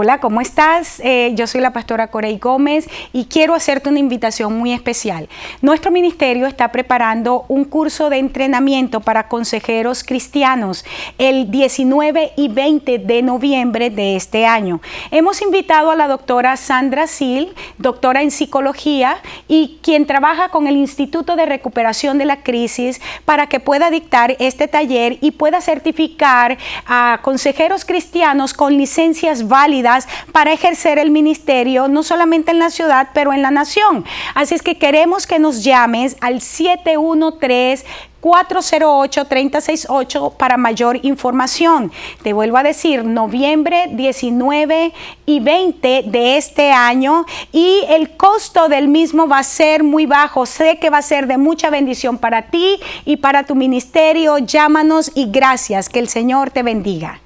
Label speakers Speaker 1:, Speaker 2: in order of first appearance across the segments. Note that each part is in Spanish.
Speaker 1: Hola, ¿cómo estás? Yo soy la pastora Corey Gómez y quiero hacerte una invitación muy especial. Nuestro ministerio está preparando un curso de entrenamiento para consejeros cristianos el 19 y 20 de noviembre de este año. Hemos invitado a la doctora Sandra Sil, doctora en psicología y quien trabaja con el Instituto de Recuperación de la Crisis, para que pueda dictar este taller y pueda certificar a consejeros cristianos con licencias válidas para ejercer el ministerio, no solamente en la ciudad, pero en la nación. Así es que queremos que nos llames al 713-408-3068 para mayor información. Te vuelvo a decir, noviembre 19 y 20 de este año, y el costo del mismo va a ser muy bajo. Sé que va a ser de mucha bendición para ti y para tu ministerio. Llámanos y gracias. Que el Señor te bendiga.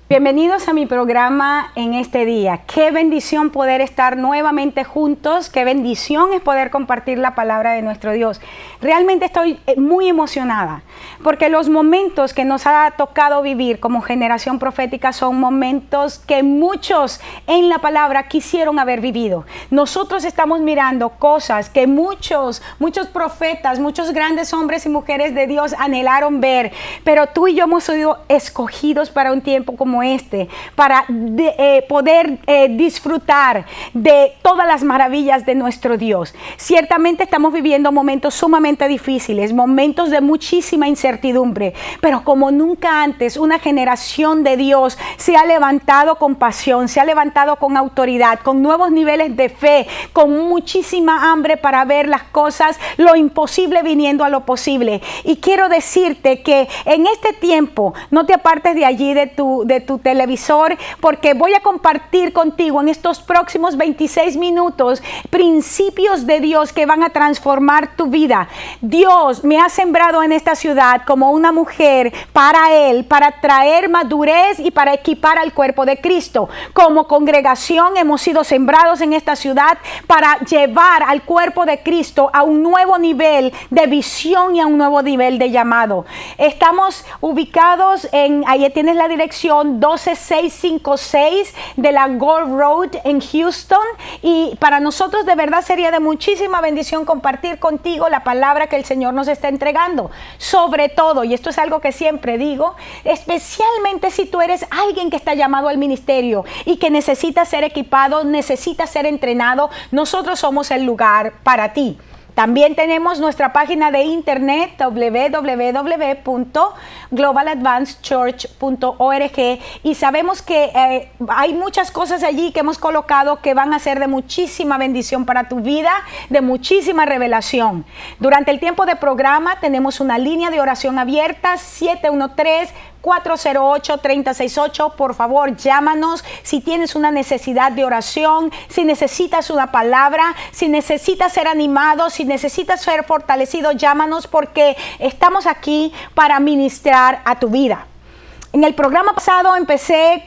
Speaker 1: Bienvenidos a mi programa en este día. Qué bendición poder estar nuevamente juntos, qué bendición es poder compartir la palabra de nuestro Dios. Realmente estoy muy emocionada porque los momentos que nos ha tocado vivir como generación profética son momentos que muchos en la palabra quisieron haber vivido. Nosotros estamos mirando cosas que muchos profetas, muchos grandes hombres y mujeres de Dios anhelaron ver, pero tú y yo hemos sido escogidos para un tiempo como este, para poder disfrutar de todas las maravillas de nuestro Dios. Ciertamente estamos viviendo momentos sumamente difíciles, momentos de muchísima incertidumbre, pero como nunca antes una generación de Dios se ha levantado con pasión, se ha levantado con autoridad, con nuevos niveles de fe, con muchísima hambre para ver las cosas, lo imposible viniendo a lo posible. Y quiero decirte que en este tiempo no te apartes de allí de tu televisor, porque voy a compartir contigo en estos próximos 26 minutos principios de Dios que van a transformar tu vida. Dios me ha sembrado en esta ciudad como una mujer para Él, para traer madurez y para equipar al cuerpo de Cristo. Como congregación hemos sido sembrados en esta ciudad para llevar al cuerpo de Cristo a un nuevo nivel de visión y a un nuevo nivel de llamado. Estamos ubicados ahí tienes la dirección 12656 de la Gold Road en Houston, y para nosotros de verdad sería de muchísima bendición compartir contigo la palabra que el Señor nos está entregando. Sobre todo, y esto es algo que siempre digo, especialmente si tú eres alguien que está llamado al ministerio y que necesita ser equipado, necesita ser entrenado, nosotros somos el lugar para ti. También tenemos nuestra página de internet www.globaladvancedchurch.org, y sabemos que hay muchas cosas allí que hemos colocado que van a ser de muchísima bendición para tu vida, de muchísima revelación. Durante el tiempo de programa tenemos una línea de oración abierta, 713-408-3068. Por favor, llámanos si tienes una necesidad de oración, si necesitas una palabra, si necesitas ser animado, si necesitas ser fortalecido, llámanos, porque estamos aquí para ministrar a tu vida. En el programa pasado empecé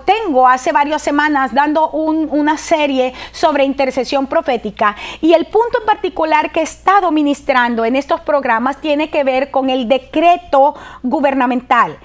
Speaker 1: tengo hace varias semanas dando una serie sobre intercesión profética, y el punto en particular que he estado ministrando en estos programas tiene que ver con el decreto gubernamental.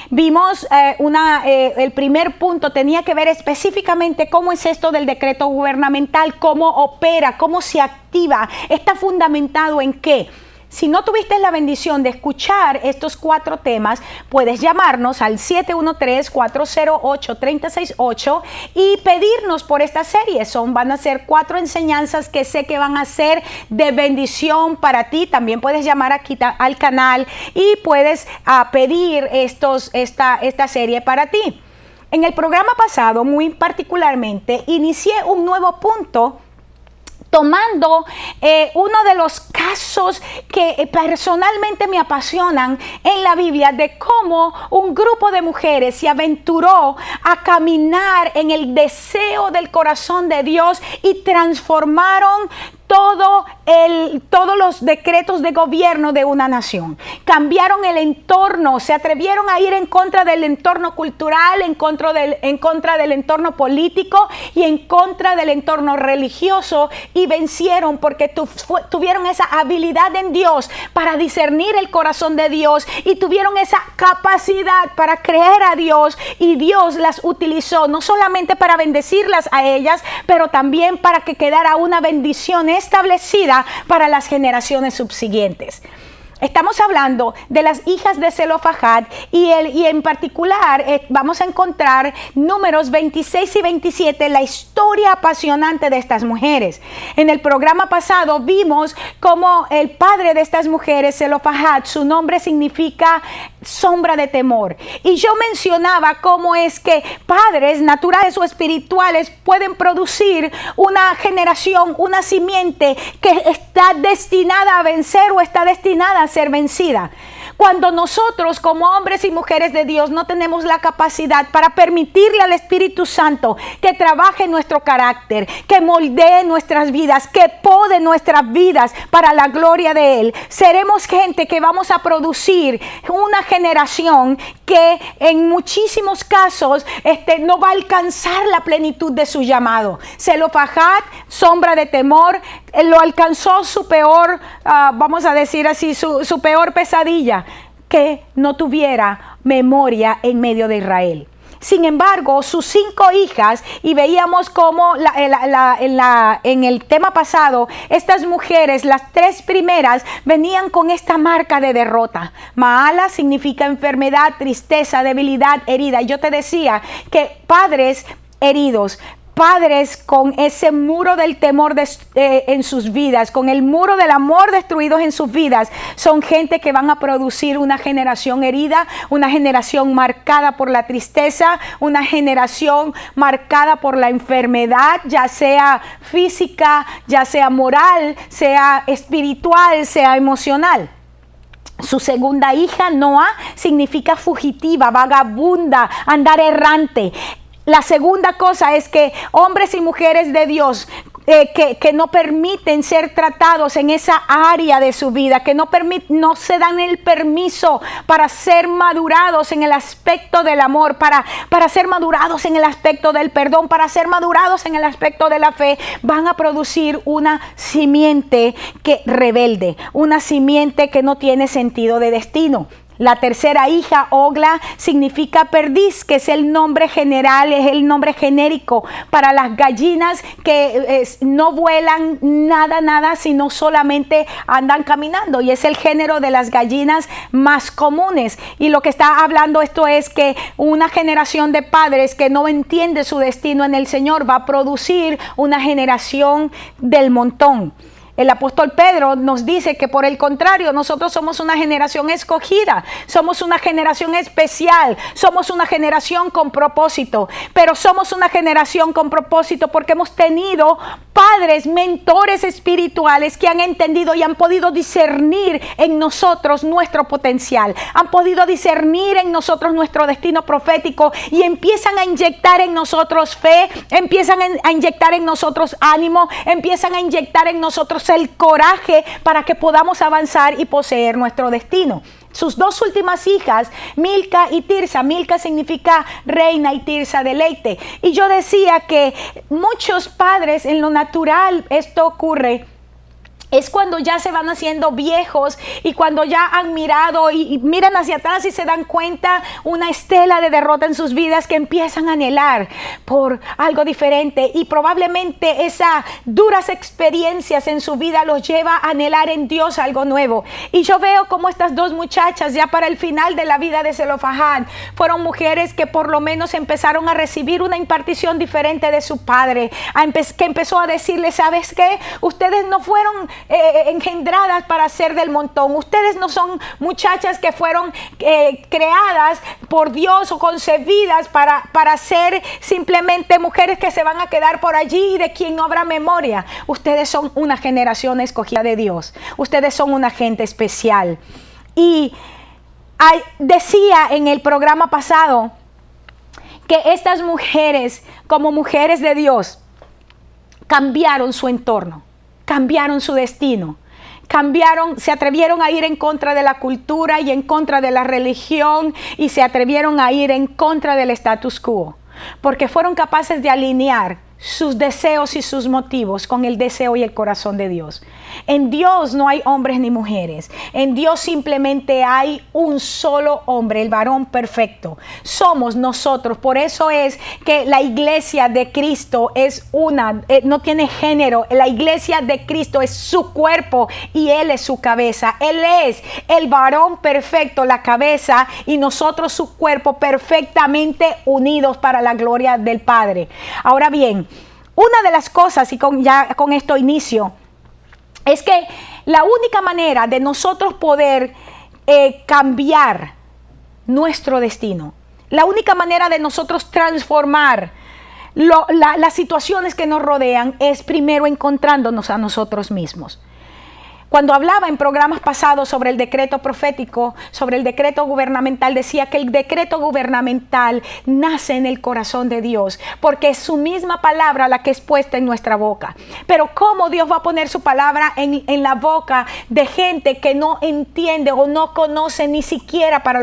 Speaker 1: Vimos el primer punto tenía que ver específicamente cómo es esto del decreto gubernamental, cómo opera, cómo se activa, está fundamentado en qué. Si no tuviste la bendición de escuchar estos 4 temas, puedes llamarnos al 713-408-3068 y pedirnos por esta serie. Van a ser 4 enseñanzas que sé que van a ser de bendición para ti. También puedes llamar aquí al canal y puedes pedir esta serie para ti. En el programa pasado, muy particularmente, inicié un nuevo punto tomando uno de los casos que personalmente me apasionan en la Biblia, de cómo un grupo de mujeres se aventuró a caminar en el deseo del corazón de Dios y transformaron todos los decretos de gobierno de una nación. Cambiaron el entorno, se atrevieron a ir en contra del entorno cultural, en contra del entorno político y en contra del entorno religioso, y vencieron porque tuvieron esa habilidad en Dios para discernir el corazón de Dios, y tuvieron esa capacidad para creer a Dios, y Dios las utilizó no solamente para bendecirlas a ellas, pero también para que quedara una bendición establecida para las generaciones subsiguientes. Estamos hablando de las hijas de Zelofajad, y en particular vamos a encontrar Números 26 y 27, la historia apasionante de estas mujeres. En el programa pasado vimos cómo el padre de estas mujeres, Zelofajad, su nombre significa sombra de temor. Y yo mencionaba cómo es que padres naturales o espirituales pueden producir una generación, una simiente que está destinada a vencer o está destinada a ser vencida. Cuando nosotros como hombres y mujeres de Dios no tenemos la capacidad para permitirle al Espíritu Santo que trabaje nuestro carácter, que moldee nuestras vidas, que pode nuestras vidas para la gloria de Él, seremos gente que vamos a producir una generación que en muchísimos casos no va a alcanzar la plenitud de su llamado. Zelofajad, sombra de temor, lo alcanzó su peor, vamos a decir así, su peor pesadilla, que no tuviera memoria en medio de Israel. Sin embargo, sus 5 hijas, y veíamos cómo en el tema pasado, estas mujeres, las 3 primeras, venían con esta marca de derrota. Maala significa enfermedad, tristeza, debilidad, herida. Yo te decía que padres heridos, padres con ese muro del temor en sus vidas, con el muro del amor destruidos en sus vidas, son gente que van a producir una generación herida, una generación marcada por la tristeza, una generación marcada por la enfermedad, ya sea física, ya sea moral, sea espiritual, sea emocional. Su segunda hija, Noa, significa fugitiva, vagabunda, andar errante. La segunda cosa es que hombres y mujeres de Dios que no permiten ser tratados en esa área de su vida, que no se dan el permiso para ser madurados en el aspecto del amor, para ser madurados en el aspecto del perdón, para ser madurados en el aspecto de la fe, van a producir una simiente rebelde, una simiente que no tiene sentido de destino. La tercera hija, Ogla, significa perdiz, que es el nombre general, es el nombre genérico para las gallinas que no vuelan nada, sino solamente andan caminando. Y es el género de las gallinas más comunes. Y lo que está hablando esto es que una generación de padres que no entiende su destino en el Señor va a producir una generación del montón. El apóstol Pedro nos dice que por el contrario, nosotros somos una generación escogida, somos una generación especial, somos una generación con propósito, pero somos una generación con propósito porque hemos tenido padres, mentores espirituales que han entendido y han podido discernir en nosotros nuestro potencial, han podido discernir en nosotros nuestro destino profético y empiezan a inyectar en nosotros fe, empiezan a inyectar en nosotros ánimo, empiezan a inyectar en nosotros el coraje para que podamos avanzar y poseer nuestro destino. Sus 2 últimas hijas, Milca y Tirsa. Milca significa reina y Tirsa deleite. Y yo decía que muchos padres en lo natural esto ocurre. Es cuando ya se van haciendo viejos y cuando ya han mirado y miran hacia atrás y se dan cuenta una estela de derrota en sus vidas, que empiezan a anhelar por algo diferente, y probablemente esas duras experiencias en su vida los lleva a anhelar en Dios algo nuevo. Y yo veo como estas 2 muchachas ya para el final de la vida de Zelofajad fueron mujeres que por lo menos empezaron a recibir una impartición diferente de su padre, que empezó a decirles: ¿sabes qué? Ustedes no fueron engendradas para ser del montón. Ustedes no son muchachas que fueron creadas por Dios o concebidas para ser simplemente mujeres que se van a quedar por allí y de quien no habrá memoria. Ustedes son una generación escogida de Dios. Ustedes son una gente especial. Y decía en el programa pasado que estas mujeres, como mujeres de Dios, cambiaron su entorno. cambiaron su destino. Se atrevieron a ir en contra de la cultura y en contra de la religión y se atrevieron a ir en contra del status quo, porque fueron capaces de alinear sus deseos y sus motivos con el deseo y el corazón de Dios. En Dios no hay hombres ni mujeres. En Dios simplemente hay un solo hombre, el varón perfecto. Somos nosotros. Por eso es que la iglesia de Cristo es una, no tiene género. La iglesia de Cristo es su cuerpo y Él es su cabeza. Él es el varón perfecto, la cabeza, y nosotros su cuerpo, perfectamente unidos para la gloria del Padre. Ahora bien, una de las cosas, y con esto inicio, es que la única manera de nosotros poder cambiar nuestro destino, la única manera de nosotros transformar las situaciones que nos rodean, es primero encontrándonos a nosotros mismos. Cuando hablaba en programas pasados sobre el decreto profético, sobre el decreto gubernamental, decía que el decreto gubernamental nace en el corazón de Dios, porque es su misma palabra la que es puesta en nuestra boca. Pero ¿cómo Dios va a poner su palabra en la boca de gente que no entiende o no conoce ni siquiera para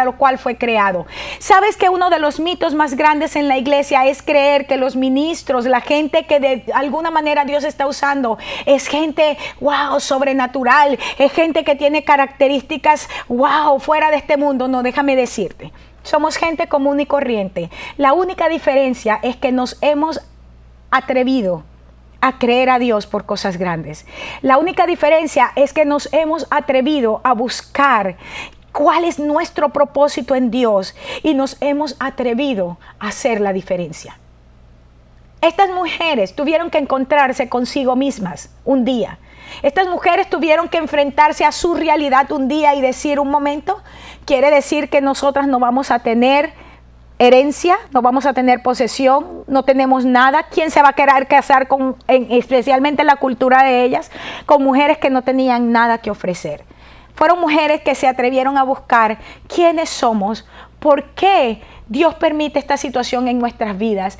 Speaker 1: lo cual fue creado? ¿Sabes que uno de los mitos más grandes en la iglesia es creer que los ministros, la gente que de alguna manera Dios está usando, es gente, wow, sobrenatural, es gente que tiene características, wow, fuera de este mundo? No, déjame decirte, somos gente común y corriente. La única diferencia es que nos hemos atrevido a creer a Dios por cosas grandes. La única diferencia es que nos hemos atrevido a buscar cuál es nuestro propósito en Dios y nos hemos atrevido a hacer la diferencia. Estas mujeres tuvieron que encontrarse consigo mismas un día. Estas mujeres tuvieron que enfrentarse a su realidad un día y decir, un momento, quiere decir que nosotras no vamos a tener herencia, no vamos a tener posesión, no tenemos nada. ¿Quién se va a querer casar especialmente en la cultura de ellas, con mujeres que no tenían nada que ofrecer? Fueron mujeres que se atrevieron a buscar quiénes somos, por qué Dios permite esta situación en nuestras vidas.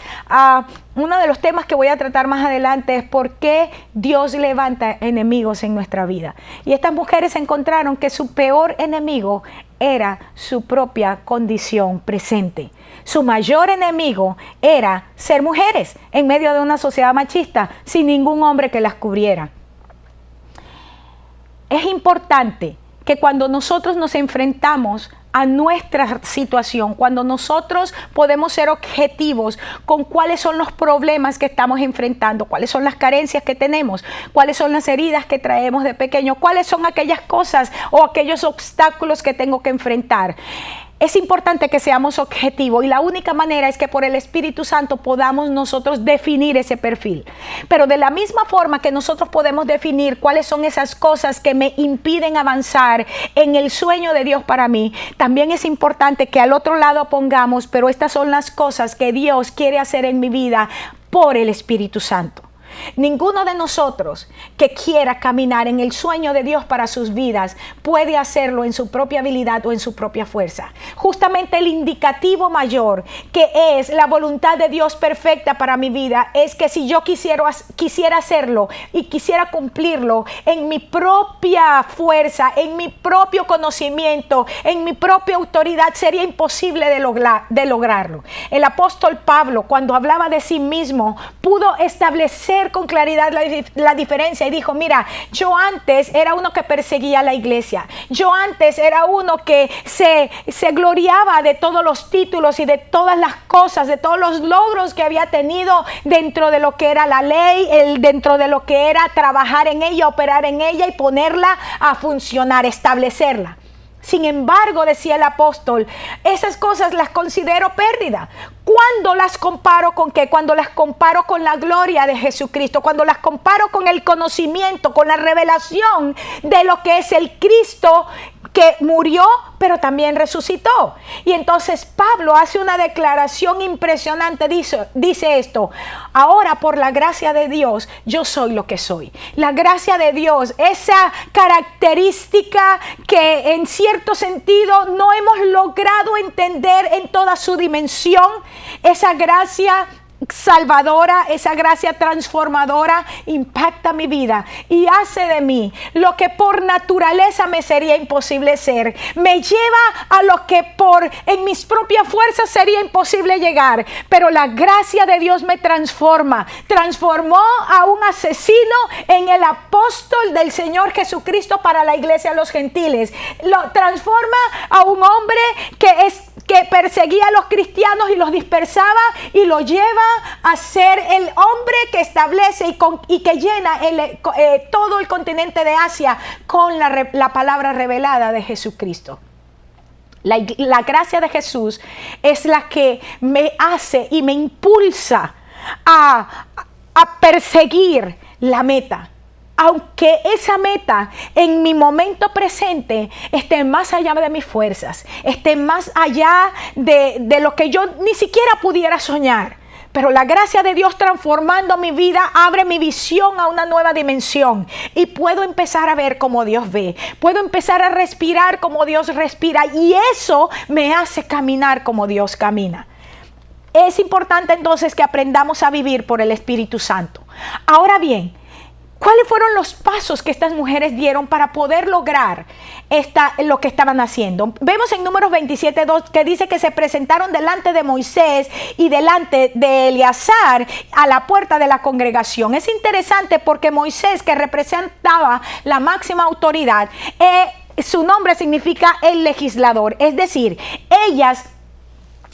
Speaker 1: Uno de los temas que voy a tratar más adelante es por qué Dios levanta enemigos en nuestra vida. Y estas mujeres encontraron que su peor enemigo era su propia condición presente. Su mayor enemigo era ser mujeres en medio de una sociedad machista, sin ningún hombre que las cubriera. Es importante que cuando nosotros nos enfrentamos a nuestra situación, cuando nosotros podemos ser objetivos con cuáles son los problemas que estamos enfrentando, cuáles son las carencias que tenemos, cuáles son las heridas que traemos de pequeño, cuáles son aquellas cosas o aquellos obstáculos que tengo que enfrentar. Es importante que seamos objetivos y la única manera es que por el Espíritu Santo podamos nosotros definir ese perfil. Pero de la misma forma que nosotros podemos definir cuáles son esas cosas que me impiden avanzar en el sueño de Dios para mí, también es importante que al otro lado pongamos, pero estas son las cosas que Dios quiere hacer en mi vida por el Espíritu Santo. Ninguno de nosotros que quiera caminar en el sueño de Dios para sus vidas puede hacerlo en su propia habilidad o en su propia fuerza. Justamente el indicativo mayor, que es la voluntad de Dios perfecta para mi vida, es que si yo quisiera hacerlo y quisiera cumplirlo en mi propia fuerza, en mi propio conocimiento, en mi propia autoridad, sería imposible de lograrlo. El apóstol Pablo, cuando hablaba de sí mismo, pudo establecer con claridad la diferencia y dijo, mira, yo antes era uno que perseguía a la iglesia, yo antes era uno que se gloriaba de todos los títulos y de todas las cosas, de todos los logros que había tenido dentro de lo que era la ley, dentro de lo que era trabajar en ella, operar en ella y ponerla a funcionar, establecerla. Sin embargo, decía el apóstol, esas cosas las considero pérdida. ¿Cuándo las comparo con qué? Cuando las comparo con la gloria de Jesucristo, cuando las comparo con el conocimiento, con la revelación de lo que es el Cristo que murió, pero también resucitó. Y entonces Pablo hace una declaración impresionante, dice esto: ahora por la gracia de Dios, yo soy lo que soy. La gracia de Dios, esa característica que en cierto sentido no hemos logrado entender en toda su dimensión, esa gracia salvadora, esa gracia transformadora impacta mi vida y hace de mí lo que por naturaleza me sería imposible ser. Me lleva a lo que en mis propias fuerzas sería imposible llegar, pero la gracia de Dios me transforma. Transformó a un asesino en el apóstol del Señor Jesucristo para la iglesia de los gentiles. Lo transforma a un hombre que perseguía a los cristianos y los dispersaba, y lo lleva a ser el hombre que establece y que llena todo el continente de Asia con la palabra revelada de Jesucristo. La gracia de Jesús es la que me hace y me impulsa a perseguir la meta. Aunque esa meta en mi momento presente esté más allá de mis fuerzas, esté más allá de lo que yo ni siquiera pudiera soñar. Pero la gracia de Dios transformando mi vida abre mi visión a una nueva dimensión. Y puedo empezar a ver como Dios ve. Puedo empezar a respirar como Dios respira. Y eso me hace caminar como Dios camina. Es importante entonces que aprendamos a vivir por el Espíritu Santo. Ahora bien, ¿cuáles fueron los pasos que estas mujeres dieron para poder lograr lo que estaban haciendo? Vemos en Números 27:2 que dice que se presentaron delante de Moisés y delante de Eleazar a la puerta de la congregación. Es interesante porque Moisés, que representaba la máxima autoridad, su nombre significa el legislador. Es decir, ellas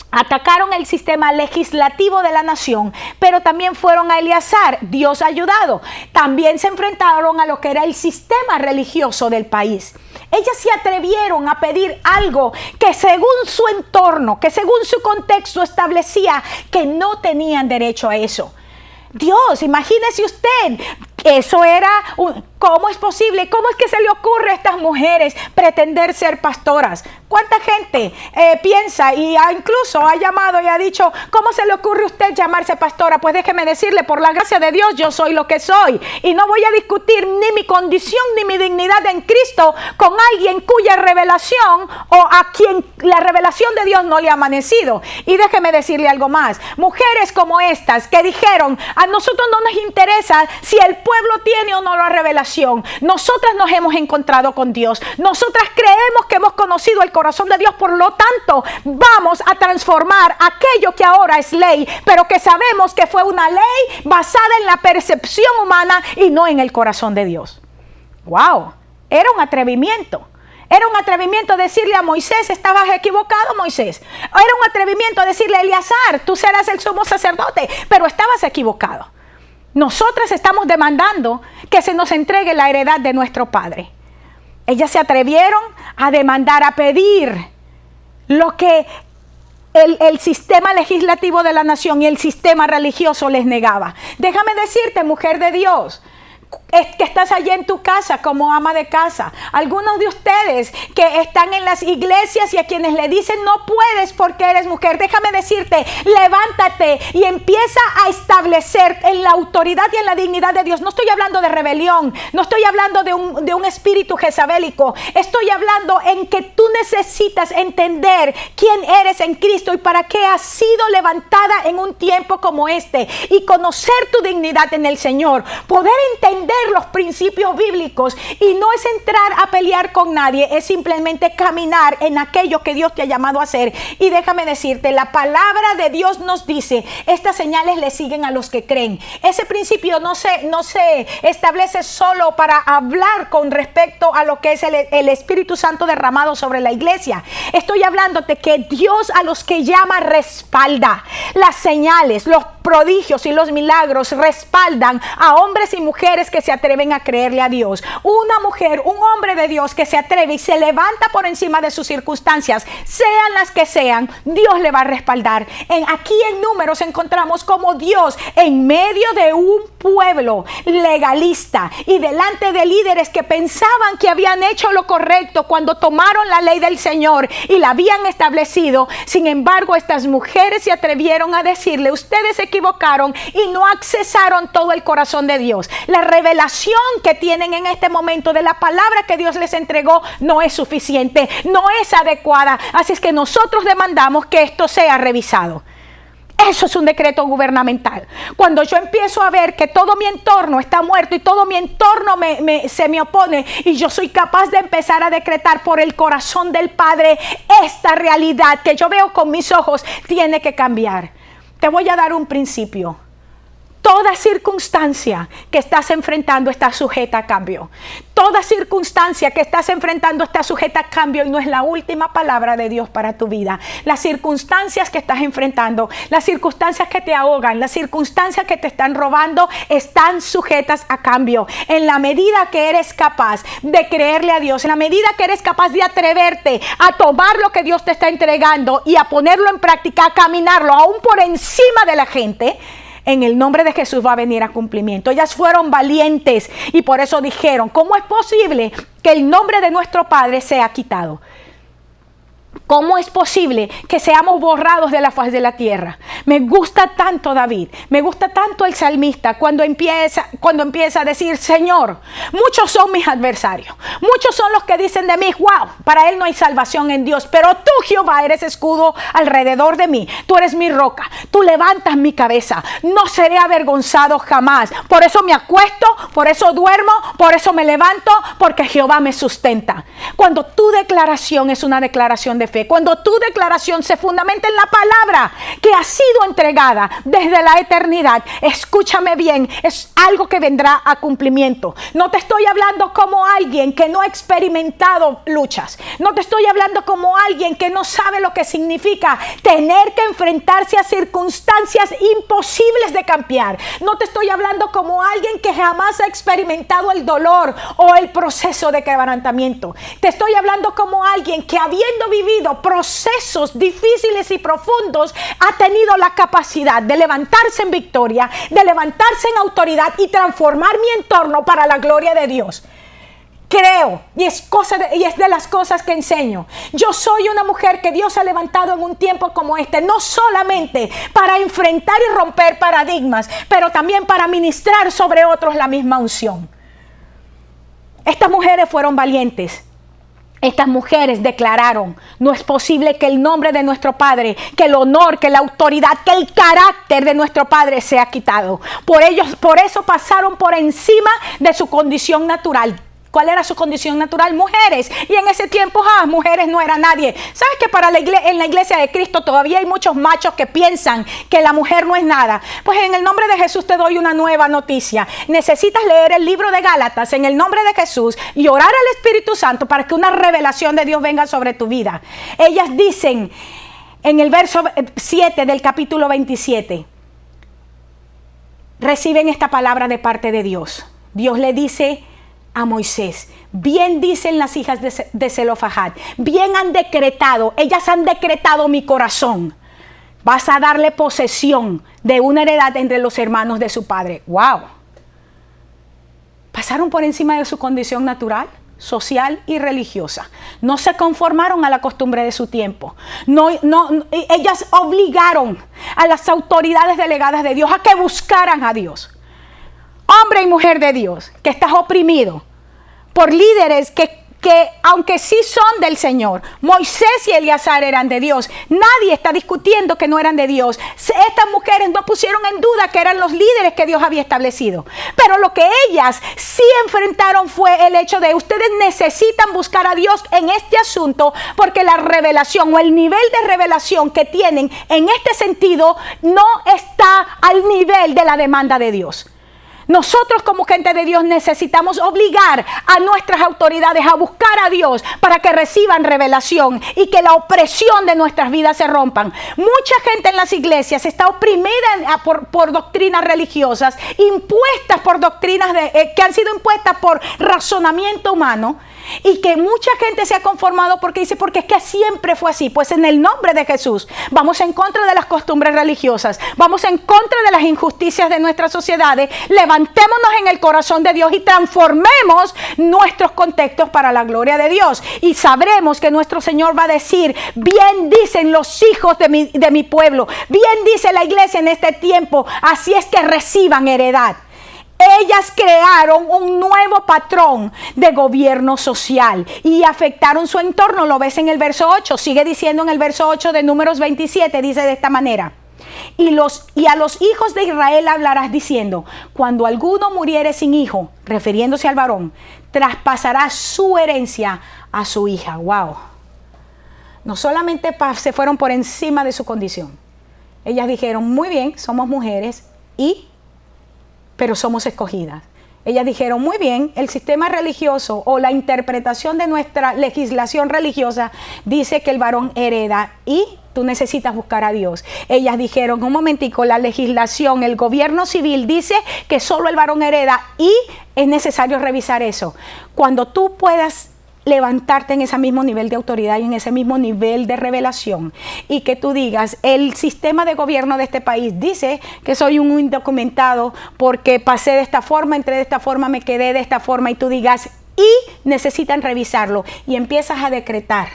Speaker 1: atacaron el sistema legislativo de la nación, pero también fueron a Eleazar, Dios ayudado. También se enfrentaron a lo que era el sistema religioso del país. Ellas se atrevieron a pedir algo que según su entorno, que según su contexto establecía que no tenían derecho a eso. Dios, imagínese usted, eso era ¿cómo es posible? ¿Cómo es que se le ocurre a estas mujeres pretender ser pastoras? ¿Cuánta gente piensa y incluso ha llamado y ha dicho, ¿cómo se le ocurre a usted llamarse pastora? Pues déjeme decirle, por la gracia de Dios yo soy lo que soy. Y no voy a discutir ni mi condición ni mi dignidad en Cristo con alguien cuya revelación o a quien la revelación de Dios no le ha amanecido. Y déjeme decirle algo más. Mujeres como estas que dijeron, a nosotros no nos interesa si el pueblo tiene o no la revelación. Nosotras nos hemos encontrado con Dios. Nosotras creemos que hemos conocido el corazón de Dios. Por lo tanto, vamos a transformar aquello que ahora es ley, pero que sabemos que fue una ley basada en la percepción humana y no en el corazón de Dios. ¡Wow! Era un atrevimiento. Era un atrevimiento decirle a Moisés, estabas equivocado, Moisés. Era un atrevimiento decirle a Eleazar, tú serás el sumo sacerdote, pero estabas equivocado. Nosotras estamos demandando que se nos entregue la heredad de nuestro padre. Ellas se atrevieron a demandar, a pedir lo que el sistema legislativo de la nación y el sistema religioso les negaba. Déjame decirte, mujer de Dios, es que estás allí en tu casa como ama de casa. Algunos de ustedes que están en las iglesias y a quienes le dicen no puedes porque eres mujer, déjame decirte, levántate y empieza a establecer en la autoridad y en la dignidad de Dios. No estoy hablando de rebelión, no estoy hablando de un espíritu jezabélico, estoy hablando en que tú necesitas entender quién eres en Cristo y para qué has sido levantada en un tiempo como este, y conocer tu dignidad en el Señor, poder entender los principios bíblicos, y no es entrar a pelear con nadie, es simplemente caminar en aquello que Dios te ha llamado a hacer. Y déjame decirte, la palabra de Dios nos dice, estas señales le siguen a los que creen. Ese principio no se establece solo para hablar con respecto a lo que es el Espíritu Santo derramado sobre la iglesia. Estoy hablándote que Dios a los que llama respalda. Las señales, los prodigios y los milagros respaldan a hombres y mujeres que se atreven a creerle a Dios. Una mujer, un hombre de Dios que se atreve y se levanta por encima de sus circunstancias, sean las que sean, Dios le va a respaldar. Aquí en Números encontramos como Dios, en medio de un pueblo legalista y delante de líderes que pensaban que habían hecho lo correcto cuando tomaron la ley del Señor y la habían establecido, sin embargo estas mujeres se atrevieron a decirle, ustedes se equivocaron y no accesaron todo el corazón de Dios. La revelación que tienen en este momento de la palabra que Dios les entregó no es suficiente, no es adecuada. Así es que nosotros demandamos que esto sea revisado. Eso es un decreto gubernamental. Cuando yo empiezo a ver que todo mi entorno está muerto y todo mi entorno se me opone, y yo soy capaz de empezar a decretar por el corazón del Padre, esta realidad que yo veo con mis ojos tiene que cambiar. Te voy a dar un principio. Toda circunstancia que estás enfrentando está sujeta a cambio. Toda circunstancia que estás enfrentando está sujeta a cambio y no es la última palabra de Dios para tu vida. Las circunstancias que estás enfrentando, las circunstancias que te ahogan, las circunstancias que te están robando, están sujetas a cambio. En la medida que eres capaz de creerle a Dios, en la medida que eres capaz de atreverte a tomar lo que Dios te está entregando y a ponerlo en práctica, a caminarlo aún por encima de la gente, en el nombre de Jesús va a venir a cumplimiento. Ellas fueron valientes y por eso dijeron, ¿cómo es posible que el nombre de nuestro Padre sea quitado? ¿Cómo es posible que seamos borrados de la faz de la tierra? Me gusta tanto David, me gusta tanto el salmista cuando empieza a decir, Señor, muchos son mis adversarios, muchos son los que dicen de mí, wow, para él no hay salvación en Dios, pero tú, Jehová, eres escudo alrededor de mí, tú eres mi roca, tú levantas mi cabeza, no seré avergonzado jamás, por eso me acuesto, por eso duermo, por eso me levanto, porque Jehová me sustenta. Cuando tu declaración es una declaración de fe, cuando tu declaración se fundamenta en la palabra que ha sido entregada desde la eternidad, escúchame bien, es algo que vendrá a cumplimiento. No te estoy hablando como alguien que no ha experimentado luchas, no te estoy hablando como alguien que no sabe lo que significa tener que enfrentarse a circunstancias imposibles de cambiar, no te estoy hablando como alguien que jamás ha experimentado el dolor o el proceso de quebrantamiento. Te estoy hablando como alguien que, habiendo vivido procesos difíciles y profundos, ha tenido la capacidad de levantarse en victoria, de levantarse en autoridad y transformar mi entorno para la gloria de Dios. Creo, y es de las cosas que enseño. Yo soy una mujer que Dios ha levantado en un tiempo como este, no solamente para enfrentar y romper paradigmas, pero también para ministrar sobre otros la misma unción. Estas mujeres fueron valientes. Estas mujeres declararon, no es posible que el nombre de nuestro Padre, que el honor, que la autoridad, que el carácter de nuestro Padre sea quitado. Por eso pasaron por encima de su condición natural. ¿Cuál era su condición natural? Mujeres. Y en ese tiempo, mujeres no era nadie. ¿Sabes que en la iglesia de Cristo todavía hay muchos machos que piensan que la mujer no es nada? Pues en el nombre de Jesús te doy una nueva noticia. Necesitas leer el libro de Gálatas en el nombre de Jesús y orar al Espíritu Santo para que una revelación de Dios venga sobre tu vida. Ellas dicen en el verso 7 del capítulo 27, reciben esta palabra de parte de Dios. Dios le dice a Moisés, bien dicen las hijas de Zelofehad, bien han decretado, ellas han decretado mi corazón, vas a darle posesión de una heredad entre los hermanos de su padre. ¡Wow! Pasaron por encima de su condición natural, social y religiosa. No se conformaron a la costumbre de su tiempo. Ellas obligaron a las autoridades delegadas de Dios a que buscaran a Dios. Hombre y mujer de Dios, que estás oprimido por líderes que aunque sí son del Señor, Moisés y Eleazar eran de Dios. Nadie está discutiendo que no eran de Dios. Estas mujeres no pusieron en duda que eran los líderes que Dios había establecido. Pero lo que ellas sí enfrentaron fue el hecho de ustedes necesitan buscar a Dios en este asunto, porque la revelación o el nivel de revelación que tienen en este sentido no está al nivel de la demanda de Dios. Nosotros como gente de Dios necesitamos obligar a nuestras autoridades a buscar a Dios para que reciban revelación y que la opresión de nuestras vidas se rompan. Mucha gente en las iglesias está oprimida por doctrinas religiosas, impuestas por doctrinas que han sido impuestas por razonamiento humano, y que mucha gente se ha conformado porque dice, porque es que siempre fue así. Pues en el nombre de Jesús vamos en contra de las costumbres religiosas, vamos en contra de las injusticias de nuestras sociedades, levantémonos en el corazón de Dios y transformemos nuestros contextos para la gloria de Dios, y sabremos que nuestro Señor va a decir, bien dicen los hijos de mi pueblo, bien dice la iglesia en este tiempo, así es que reciban heredad. Ellas crearon un nuevo patrón de gobierno social y afectaron su entorno. Lo ves en el verso 8, sigue diciendo en el verso 8 de Números 27, dice de esta manera: y a los hijos de Israel hablarás diciendo, cuando alguno muriere sin hijo, refiriéndose al varón, traspasará su herencia a su hija. Wow. No solamente se fueron por encima de su condición. Ellas dijeron, muy bien, somos mujeres, pero somos escogidas. Ellas dijeron, muy bien, el sistema religioso o la interpretación de nuestra legislación religiosa dice que el varón hereda y tú necesitas buscar a Dios. Ellas dijeron, un momentico, la legislación, el gobierno civil dice que solo el varón hereda y es necesario revisar eso. Cuando tú puedas levantarte en ese mismo nivel de autoridad y en ese mismo nivel de revelación y que tú digas, el sistema de gobierno de este país dice que soy un indocumentado porque pasé de esta forma, entré de esta forma, me quedé de esta forma y tú digas, y necesitan revisarlo y empiezas a decretar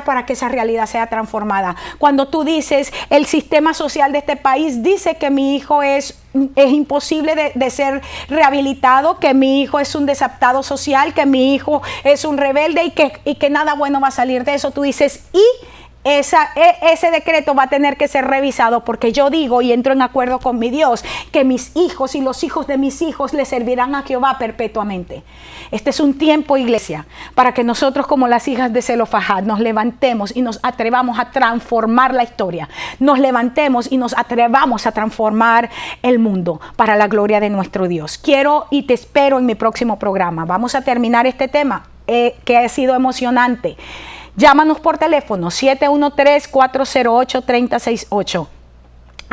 Speaker 1: para que esa realidad sea transformada. Cuando tú dices, el sistema social de este país dice que mi hijo es imposible de ser rehabilitado, que mi hijo es un desadaptado social, que mi hijo es un rebelde y que nada bueno va a salir de eso. Tú dices, ese decreto va a tener que ser revisado porque yo digo y entro en acuerdo con mi Dios que mis hijos y los hijos de mis hijos le servirán a Jehová perpetuamente. Este es un tiempo, iglesia, para que nosotros como las hijas de Zelofajad nos levantemos y nos atrevamos a transformar la historia. Nos levantemos y nos atrevamos a transformar el mundo para la gloria de nuestro Dios. Quiero y te espero en mi próximo programa. Vamos a terminar este tema que ha sido emocionante. Llámanos por teléfono 713-408-3068.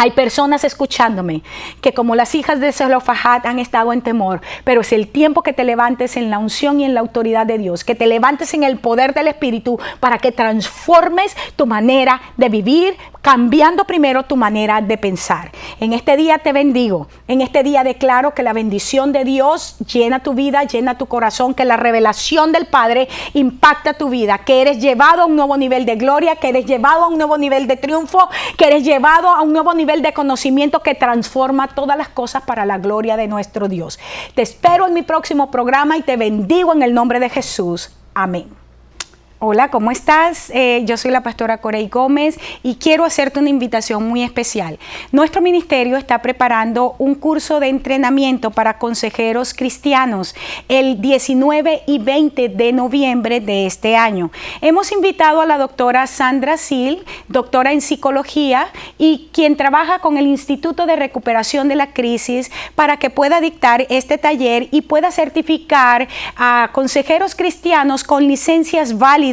Speaker 1: Hay personas escuchándome que como las hijas de Zelofajad han estado en temor, pero es el tiempo que te levantes en la unción y en la autoridad de Dios, que te levantes en el poder del Espíritu para que transformes tu manera de vivir, cambiando primero tu manera de pensar. En este día te bendigo, en este día declaro que la bendición de Dios llena tu vida, llena tu corazón, que la revelación del Padre impacta tu vida, que eres llevado a un nuevo nivel de gloria, que eres llevado a un nuevo nivel de triunfo, que eres llevado a un nuevo nivel de conocimiento que transforma todas las cosas para la gloria de nuestro Dios. Te espero en mi próximo programa y te bendigo en el nombre de Jesús. Amén. Hola, ¿cómo estás? Yo soy la pastora Corey Gómez y quiero hacerte una invitación muy especial. Nuestro ministerio está preparando un curso de entrenamiento para consejeros cristianos el 19 y 20 de noviembre de este año. Hemos invitado a la doctora Sandra Sil, doctora en psicología y quien trabaja con el Instituto de Recuperación de la Crisis para que pueda dictar este taller y pueda certificar a consejeros cristianos con licencias válidas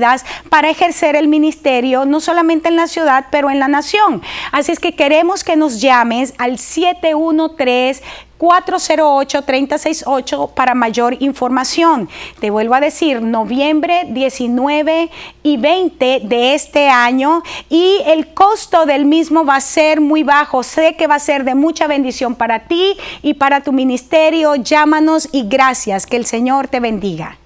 Speaker 1: para ejercer el ministerio, no solamente en la ciudad, pero en la nación. Así es que queremos que nos llames al 713-408-3068 para mayor información. Te vuelvo a decir, noviembre 19 y 20 de este año y el costo del mismo va a ser muy bajo. Sé que va a ser de mucha bendición para ti y para tu ministerio. Llámanos y gracias. Que el Señor te bendiga.